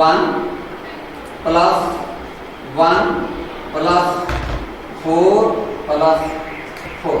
1 + 1 + 4 + 4।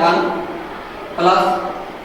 1 +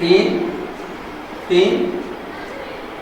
3 3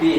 3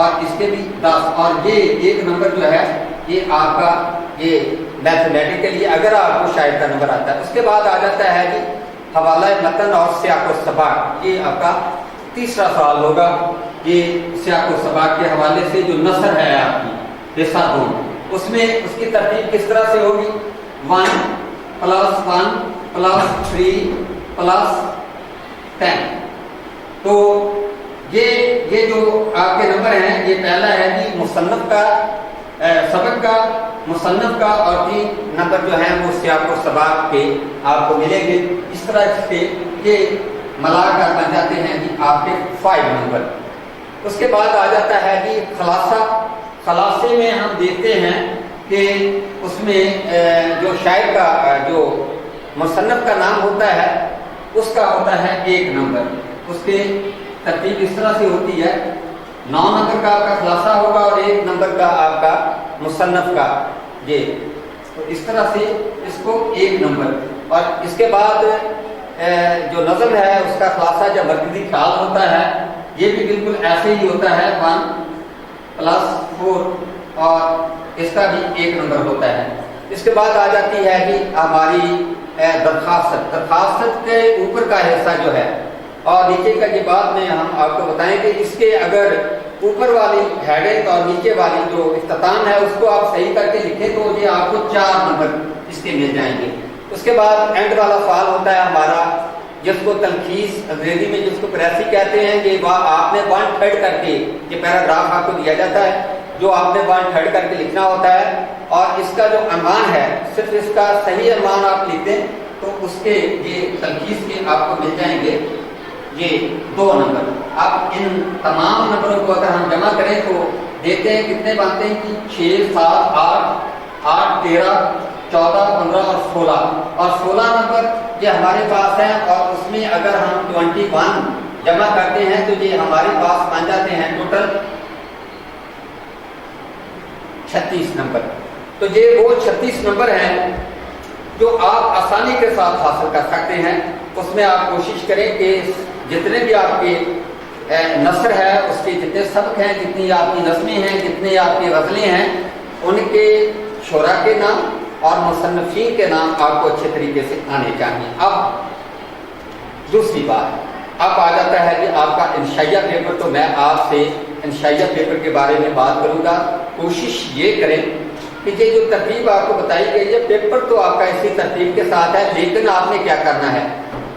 اور اس کے بھی 10 اور یہ ایک نمبر جو ہے یہ آپ کا یہ میتھمیٹیکلی اگر آپ کو شاید کا نمبر آتا ہے. اس کے بعد آ جاتا ہے جی حوالہ متن اور سیاق و سباق. یہ آپ کا تیسرا سوال ہوگا. یہ سیاق و سباق کے حوالے سے جو نثر ہے آپ کی حصہ 2 اس میں اس کی ترتیب کس طرح سے ہوگی 1 + 1 + 3 + 10. تو یہ جو آپ کے نمبر ہیں یہ پہلا ہے جی مصنف کا سبق کا مصنف کا اور 3 نمبر جو ہیں وہ سیاق و سباق کے آپ کو ملیں گے. اس طرح سے یہ ملا کر بن جاتے ہیں جی آپ کے 5 نمبر. اس کے بعد آ جاتا ہے جی خلاصہ. خلاصے میں ہم دیکھتے ہیں کہ اس میں جو شاعر کا جو مصنف کا نام ہوتا ہے اس کا ہوتا ہے 1 نمبر. اس کے ترتیب اس طرح سے ہوتی ہے 9 نمبر کا آپ کا خلاصہ ہوگا اور 1 نمبر کا آپ کا مصنف کا. یہ تو اس طرح سے اس کو 1 نمبر. اور اس کے بعد جو نظم ہے اس کا خلاصہ جب مرکزی خیال ہوتا ہے یہ بھی بالکل ایسے ہی ہوتا ہے 1 + 4 اور اس کا بھی 1 نمبر ہوتا ہے. اس کے بعد آ جاتی ہے کہ ہماری درخواست کے اوپر کا حصہ جو ہے اور نیچے کا یہ بات میں ہم آپ کو بتائیں کہ اس کے اگر اوپر والی ہیڈنگ اور نیچے والی جو اختتام ہے اس کو آپ صحیح کر کے لکھیں تو یہ آپ کو 4 نمبر اس کے مل جائیں گے. اس کے بعد اینڈ والا سوال ہوتا ہے ہمارا جس کو تلخیص انگریزی میں جس کو پریسی کہتے ہیں. یہ آپ نے 1/3 کر کے یہ پیراگراف آپ کو دیا جاتا ہے جو آپ نے 1/3 کر کے لکھنا ہوتا ہے اور اس کا جو عنوان ہے صرف اس کا صحیح عنوان آپ لکھ دیں تو اس کے یہ تلخیص کے آپ کو مل جائیں گے یہ 2 نمبر. آپ ان تمام نمبروں کو اگر ہم جمع کریں تو دیکھتے ہیں کتنے بنتے ہیں کہ 6 7 8 13 14 15 اور 16 اور 16 نمبر یہ ہمارے پاس ہیں. اور اس میں اگر ہم 21 جمع کرتے ہیں تو یہ ہمارے پاس بن جاتے ہیں ٹوٹل 36 نمبر. تو یہ وہ 36 نمبر ہیں جو آپ آسانی کے ساتھ حاصل کر سکتے ہیں. اس میں آپ کوشش کریں کہ جتنے بھی آپ کے نثر ہے اس کے جتنے سبق ہیں جتنی آپ کی نظمیں ہیں جتنے آپ کی غزلیں ہیں ان کے شعراء کے نام اور مصنفین کے نام آپ کو اچھے طریقے سے آنے چاہیے. اب دوسری بات اب آ جاتا ہے کہ آپ کا انشائیہ پیپر. تو میں آپ سے انشائیہ پیپر کے بارے میں بات کروں گا. کوشش یہ کریں کہ یہ جو ترتیب آپ کو بتائی گئی ہے پیپر تو آپ کا اسی ترتیب کے ساتھ ہے لیکن آپ نے کیا کرنا ہے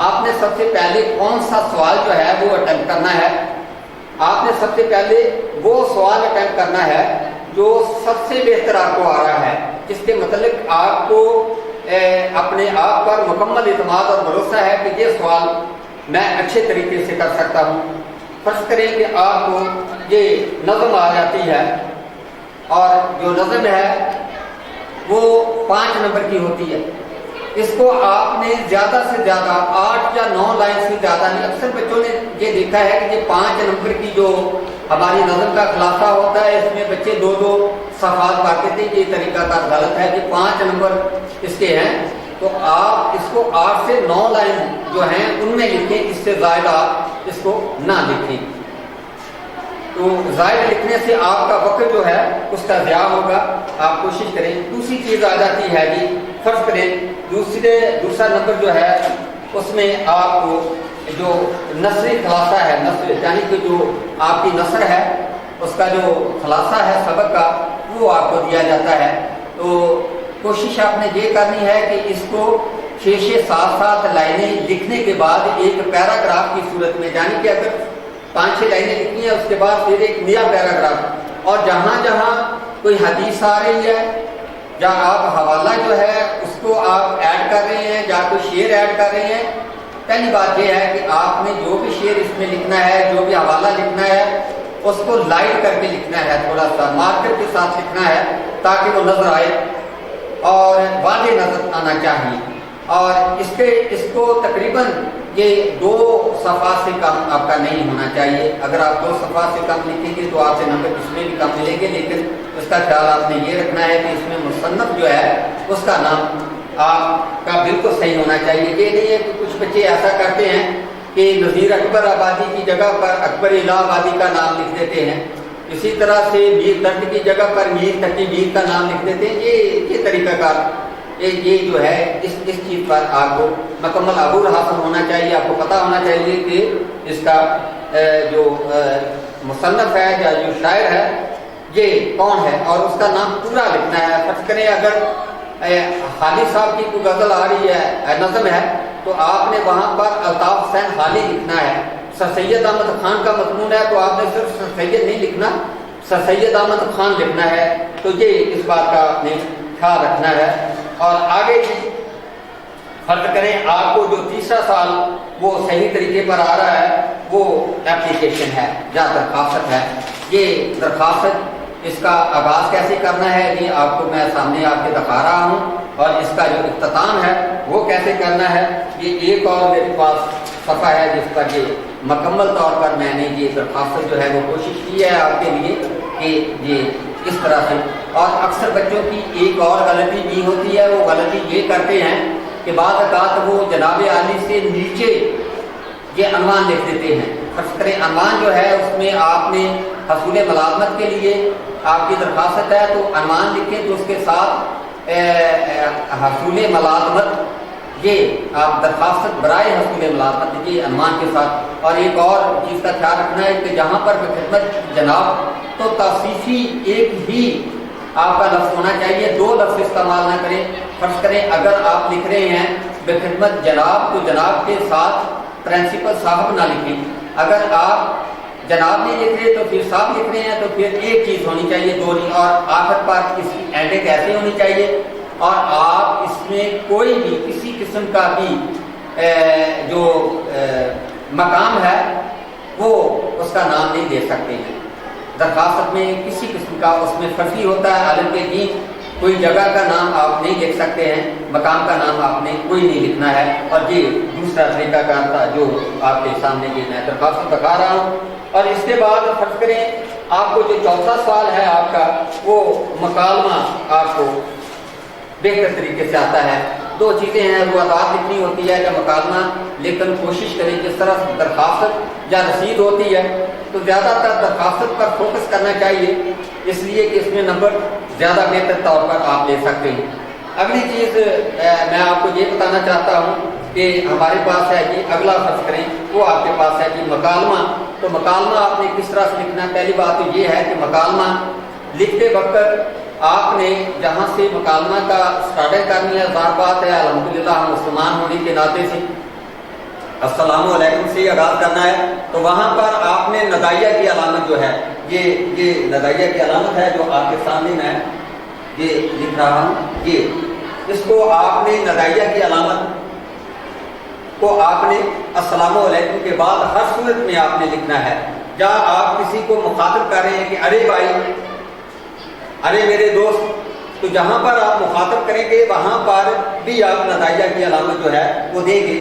آپ نے سب سے پہلے کون سا سوال جو ہے وہ اٹیمپٹ کرنا ہے. آپ نے سب سے پہلے وہ سوال اٹیمپٹ کرنا ہے جو سب سے بہتر آپ کو آ رہا ہے جس کے متعلق آپ کو اپنے آپ پر مکمل اعتماد اور بھروسہ ہے کہ یہ سوال میں اچھے طریقے سے کر سکتا ہوں. فرض کریں کہ آپ کو یہ نظم آ جاتی ہے اور جو نظم ہے وہ 5 نمبر کی ہوتی ہے. اس کو آپ نے زیادہ سے زیادہ 8 یا 9 لائن سے زیادہ نہیں. اکثر بچوں نے یہ دیکھا ہے کہ یہ 5 نمبر کی جو ہماری نظم کا خلاصہ ہوتا ہے اس میں بچے 2 صفحات پاتے تھے. یہ طریقہ کار غلط ہے کہ 5 نمبر اس کے ہیں تو آپ اس کو 8 سے 9 لائن جو ہیں ان میں لکھیں. اس سے زائد آپ اس کو نہ لکھیں. تو زائد لکھنے سے آپ کا وقت جو ہے اس کا ضیاع ہوگا. آپ کوشش کریں. دوسری چیز آ جاتی ہے جی فرض کریں دوسرا نمبر جو ہے اس میں آپ کو جو نثری خلاصہ ہے نثر یعنی کہ جو آپ کی نثر ہے اس کا جو خلاصہ ہے سبق کا وہ آپ کو دیا جاتا ہے. تو کوشش آپ نے یہ کرنی ہے کہ اس کو 6 7 لائنیں لکھنے کے بعد ایک پیراگراف کی صورت میں یعنی کہ اگر 5 لائنیں لکھی ہیں اس کے بعد پھر ایک نیا پیراگراف اور جہاں جہاں کوئی حدیث آ رہی ہے یا آپ حوالہ جو ہے اس کو آپ ایڈ کر رہے ہیں یا کوئی شعر ایڈ کر رہے ہیں. پہلی بات یہ ہے کہ آپ نے جو بھی شعر اس میں لکھنا ہے جو بھی حوالہ لکھنا ہے اس کو لائٹ کر کے لکھنا ہے تھوڑا سا مارکر کے ساتھ لکھنا ہے تاکہ وہ نظر آئے اور واضح نظر آنا چاہیے. اور اس کو تقریباً یہ 2 صفحات سے کم آپ کا نہیں ہونا چاہیے. اگر آپ 2 صفحات سے کم لکھیں گے تو آپ سے نمبر اس میں بھی کم ملیں گے لیکن اس کا خیال آپ نے یہ رکھنا ہے کہ اس میں مصنف جو ہے اس کا نام آپ کا بالکل صحیح ہونا چاہیے. یہ نہیں ہے کہ کچھ بچے ایسا کرتے ہیں کہ نذیر اکبر آبادی کی جگہ پر اکبر الہ آبادی کا نام لکھ دیتے ہیں اسی طرح سے میر درد کی جگہ پر میر تقی میر کا نام لکھ دیتے ہیں. یہ طریقہ کار یہ جو ہے اس چیز پر آپ کو مکمل عبور حاصل ہونا چاہیے. آپ کو پتہ ہونا چاہیے کہ اس کا جو مصنف ہے یا جو شاعر ہے یہ کون ہے اور اس کا نام پورا لکھنا ہے. فرض کریں اگر حالی صاحب کی کوئی غزل آ رہی ہے نظم ہے تو آپ نے وہاں پر الطاف حسین حالی لکھنا ہے. سر سید احمد خان کا مضمون ہے تو آپ نے صرف سر سید نہیں لکھنا, سر سید احمد خان لکھنا ہے. تو یہ اس بات کا خیال رکھنا ہے. اور آگے بھی فرض کریں آپ کو جو تیسرا سال وہ صحیح طریقے پر آ رہا ہے وہ اپلیکیشن ہے یا درخواست ہے. یہ درخواست اس کا آغاز کیسے کرنا ہے یہ آپ کو میں سامنے آپ کے دکھا رہا ہوں, اور اس کا جو اختتام ہے وہ کیسے کرنا ہے. یہ ایک اور میرے پاس صفحہ ہے جس پر یہ مکمل طور پر میں نے یہ درخواست جو ہے وہ کوشش کی ہے آپ کے لیے کہ یہ اس طرح سے. اور اکثر بچوں کی ایک اور غلطی بھی ہوتی ہے, وہ غلطی یہ کرتے ہیں کہ بعض اوقات وہ جناب عالی سے نیچے یہ عنوان لکھ دیتے ہیں. فرض کریں عنوان جو ہے اس میں آپ نے حصول ملازمت کے لیے آپ کی درخواست ہے تو عنوان لکھیں تو اس کے ساتھ حصول ملازمت یہ آپ درخواست برائے حصول ملازمت یہ عنوان کے ساتھ. اور ایک اور چیز کا خیال رکھنا ہے کہ جہاں پر خدمت جناب تو توصیفی ایک ہی آپ کا لفظ ہونا چاہیے, دو لفظ استعمال نہ کریں. فرض کریں اگر آپ لکھ رہے ہیں بخدمت جناب تو جناب کے ساتھ پرنسپل صاحب نہ لکھیں. اگر آپ جناب نہیں لکھ رہے تو پھر صاحب لکھ رہے ہیں تو پھر ایک چیز ہونی چاہیے, دو نہیں. اور آخر پر اس کی اینڈنگ ایسی ہونی چاہیے اور آپ اس میں کوئی بھی کسی قسم کا بھی جو مقام ہے وہ اس کا نام نہیں دے سکتے ہیں. درخواست میں کسی قسم کا اس میں فرضی ہوتا ہے عالم کے دین, کوئی جگہ کا نام آپ نہیں لکھ سکتے ہیں, مقام کا نام آپ نے کوئی نہیں لکھنا ہے. اور یہ دوسرا طریقہ کار تھا جو آپ کے سامنے یہ میں درخواست بتا رہا ہوں. اور اس کے بعد فرض کریں آپ کو جو چوتھا سوال ہے آپ کا وہ مکالمہ آپ کو بہتر طریقے سے آتا ہے. دو چیزیں ہیں, روادات لکھنی ہوتی ہے یا مکالمہ, لیکن کوشش کریں جس طرح درخواست یا رسید ہوتی ہے تو زیادہ تر درخواست پر فوکس کرنا چاہیے, اس لیے کہ اس میں نمبر زیادہ بہتر طور پر آپ لے سکتے ہیں. اگلی چیز میں آپ کو یہ بتانا چاہتا ہوں کہ ہمارے پاس ہے کہ اگلا فرض کریں وہ آپ کے پاس ہے کہ مکالمہ. تو مکالمہ آپ نے کس طرح سے لکھنا ہے. پہلی بات تو یہ ہے کہ مکالمہ لکھتے وقت آپ نے جہاں سے مکالمہ کا اسٹارٹنگ کرنی ہے, ظاہر بات ہے الحمدللہ ہم مسلمان ہونے کے ناطے سے السلام علیکم سے آغاز کرنا ہے. تو وہاں پر آپ نے ندائیہ کی علامت جو ہے یہ ندائیہ کی علامت ہے جو آپ کے سامنے میں یہ لکھ رہا ہوں, یہ اس کو آپ نے ندائیہ کی علامت کو آپ نے السلام علیکم کے بعد ہر صورت میں آپ نے لکھنا ہے. جہاں آپ کسی کو مخاطب کر رہے ہیں کہ ارے بھائی, ارے میرے دوست, تو جہاں پر آپ مخاطب کریں گے وہاں پر بھی آپ ندائیہ کی علامت جو ہے وہ دیں گے.